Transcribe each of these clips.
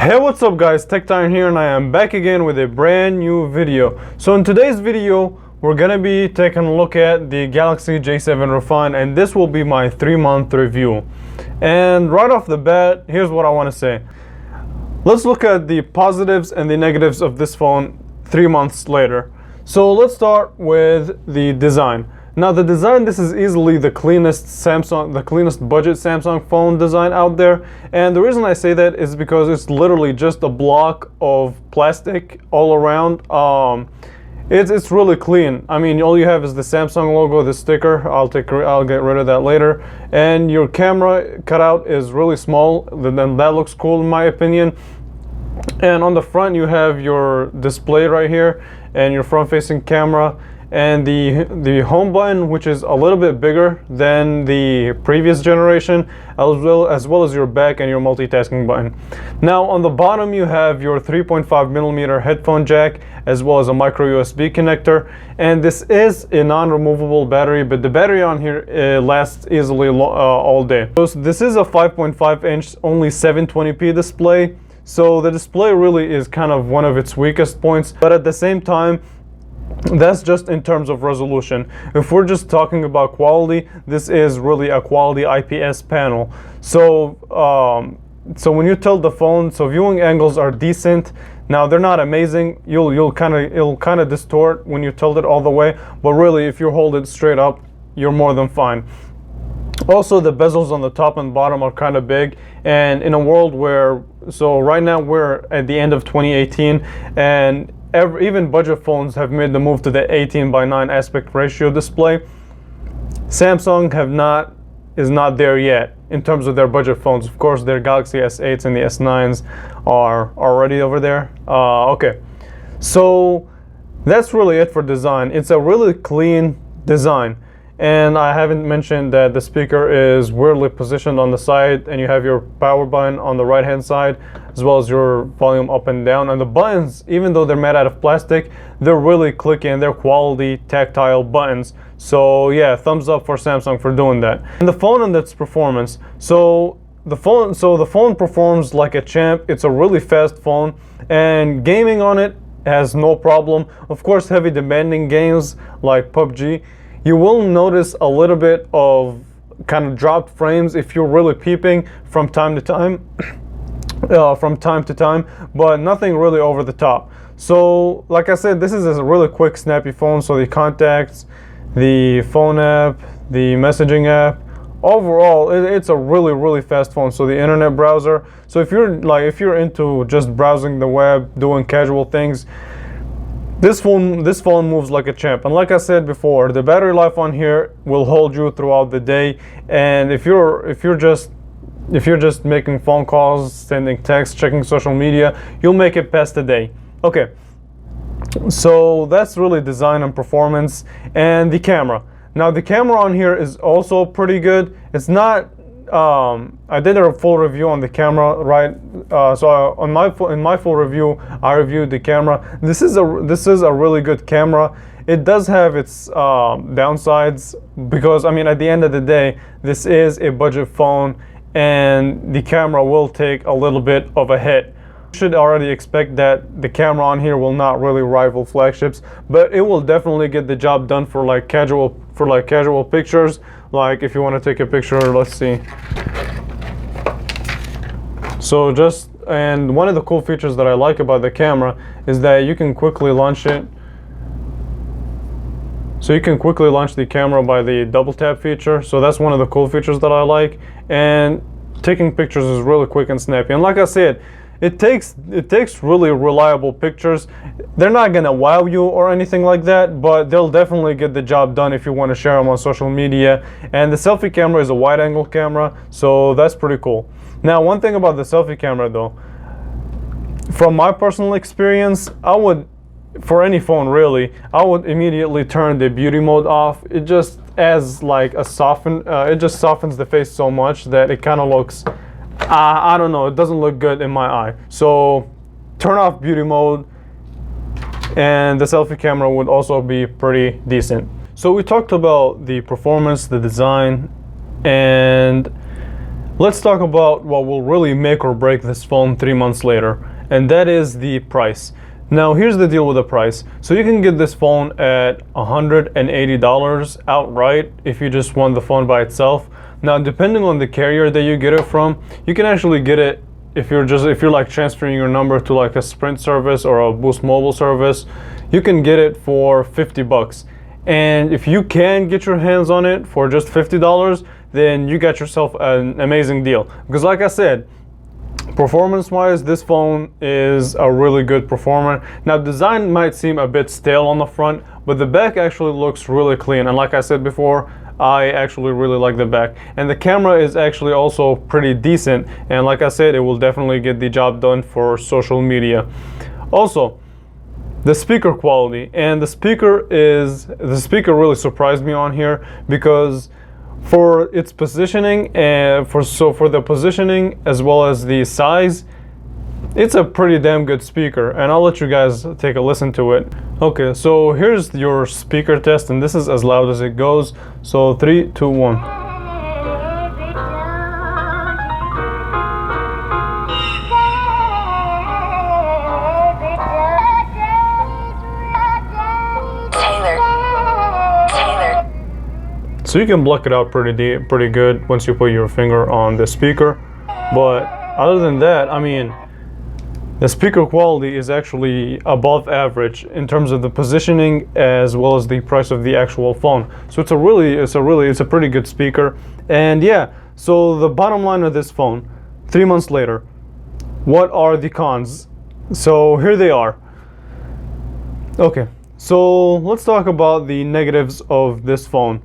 Hey, what's up guys, TechTime here, and I am back again with a brand new video. So in today's video we're gonna be taking a look at the Galaxy J7 Refine, and this will be my 3-month review. And right off the bat, here's what I want to say. Let's look at the positives and the negatives of this phone 3 months later. So let's start with the design. Now the design, this is easily the cleanest budget Samsung phone design out there. And the reason I say that is because it's literally just a block of plastic all around. It's really clean. I mean, all you have is the Samsung logo, the sticker. I'll get rid of that later. And your camera cutout is really small. Then that looks cool in my opinion. And on the front you have your display right here and your front-facing camera. And the home button, which is a little bit bigger than the previous generation, as well as your back and your multitasking button. Now on the bottom you have your 3.5mm headphone jack, as well as a micro USB connector, and this is a non-removable battery, but the battery on here lasts easily all day. So this is a 5.5-inch only 720p display, so the display really is kind of one of its weakest points, but at the same time, that's just in terms of resolution. If we're just talking about quality, this is really a quality IPS panel. So so when you tilt the phone, so viewing angles are decent. Now they're not amazing. It'll kind of distort when you tilt it all the way, but really if you hold it straight up, you're more than fine. Also, the bezels on the top and bottom are kind of big, and in a world where, so right now we're at the end of 2018, and even budget phones have made the move to the 18:9 aspect ratio display. Samsung is not there yet in terms of their budget phones. Of course, their Galaxy S8s and the S9s are already over there. Okay, so that's really it for design. It's a really clean design. And I haven't mentioned that the speaker is weirdly positioned on the side, and you have your power button on the right hand side, as well as your volume up and down. And the buttons, even though they're made out of plastic, they're really clicky and they're quality tactile buttons. So yeah, thumbs up for Samsung for doing that. And the phone and its performance. So the phone performs like a champ. It's a really fast phone, and gaming on it has no problem. Of course, heavy demanding games like PUBG, you will notice a little bit of kind of dropped frames if you're really peeping from time to time, but nothing really over the top. So like I said, this is a really quick, snappy phone. So the contacts, the phone app, the messaging app, overall it's a really fast phone. So the internet browser, so if you're into just browsing the web, doing casual things, this phone moves like a champ. And like I said before, the battery life on here will hold you throughout the day. And if you're just making phone calls, sending texts, checking social media, you'll make it past the day. Okay, so that's really design and performance. And the camera. Now the camera on here is also pretty good. It's not. I did a full review on the camera, right? So in my full review, I reviewed the camera. This is a really good camera. It does have its downsides, because I mean, at the end of the day, this is a budget phone, and the camera will take a little bit of a hit. You should already expect that the camera on here will not really rival flagships, but it will definitely get the job done for casual pictures. Like if you want to take a picture, let's see. So and one of the cool features that I like about the camera is that you can quickly launch it. So you can quickly launch the camera by the double tap feature. So that's one of the cool features that I like. And taking pictures is really quick and snappy. And like I said, it takes really reliable pictures. They're not gonna wow you or anything like that, but they'll definitely get the job done if you want to share them on social media. And the selfie camera is a wide angle camera, so that's pretty cool. Now, one thing about the selfie camera though, from my personal experience, for any phone really, I would immediately turn the beauty mode off. It just adds like it just softens the face so much that it kind of looks, I don't know, it doesn't look good in my eye. So turn off beauty mode, and the selfie camera would also be pretty decent. So we talked about the performance, the design, and let's talk about what will really make or break this phone 3 months later, and that is the price. Now here's the deal with the price. So you can get this phone at $180 outright if you just want the phone by itself. Now depending on the carrier that you get it from, you can actually get it if you're like transferring your number to like a Sprint service or a Boost Mobile service, you can get it for $50. And if you can get your hands on it for just $50, then you got yourself an amazing deal. Because like I said, performance-wise, this phone is a really good performer. Now, design might seem a bit stale on the front, but the back actually looks really clean. And like I said before, I actually really like the back. And the camera is actually also pretty decent. And like I said, it will definitely get the job done for social media. Also, the speaker quality. And the speaker really surprised me on here, because for its positioning and for the positioning as well as the size, it's a pretty damn good speaker, and I'll let you guys take a listen to it. Okay, so here's your speaker test, and this is as loud as it goes. So 3, 2, 1. So you can block it out pretty good once you put your finger on the speaker. But other than that, I mean, the speaker quality is actually above average in terms of the positioning as well as the price of the actual phone. So it's a pretty good speaker. And yeah, so the bottom line of this phone, 3 months later, what are the cons? So here they are. Okay, so let's talk about the negatives of this phone.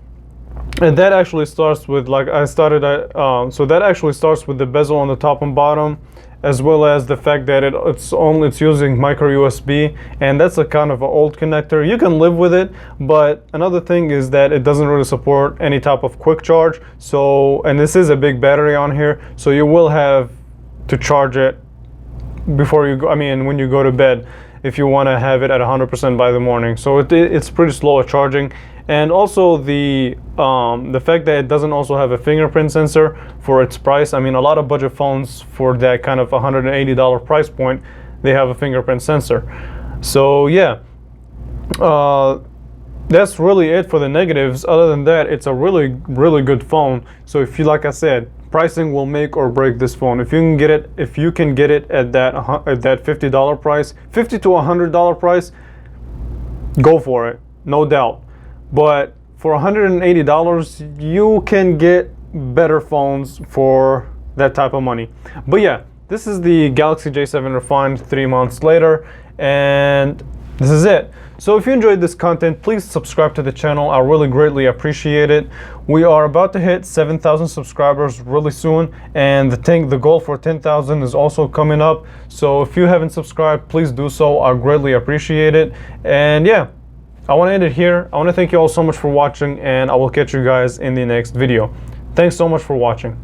And that actually starts with, so that actually starts with the bezel on the top and bottom, as well as the fact that it's using micro USB, and that's a kind of an old connector. You can live with it, but another thing is that it doesn't really support any type of quick charge. So, and this is a big battery on here, so you will have to charge it before you go, when you go to bed, if you want to have it at 100% by the morning. So it's pretty slow at charging. And also the fact that it doesn't also have a fingerprint sensor for its price. I mean, a lot of budget phones for that kind of $180 price point, they have a fingerprint sensor. So yeah, that's really it for the negatives. Other than that, it's a really good phone. So if you, like I said, pricing will make or break this phone. If you can get it at that $50 price, $50 to $100 price, go for it, no doubt. But for $180, you can get better phones for that type of money. But yeah, this is the Galaxy J7 Refined 3 months later, and this is it. So if you enjoyed this content, please subscribe to the channel. I really greatly appreciate it. We are about to hit 7,000 subscribers really soon, and the goal for 10,000 is also coming up. So if you haven't subscribed, please do so. I greatly appreciate it. And yeah, I want to end it here. I want to thank you all so much for watching, and I will catch you guys in the next video. Thanks so much for watching.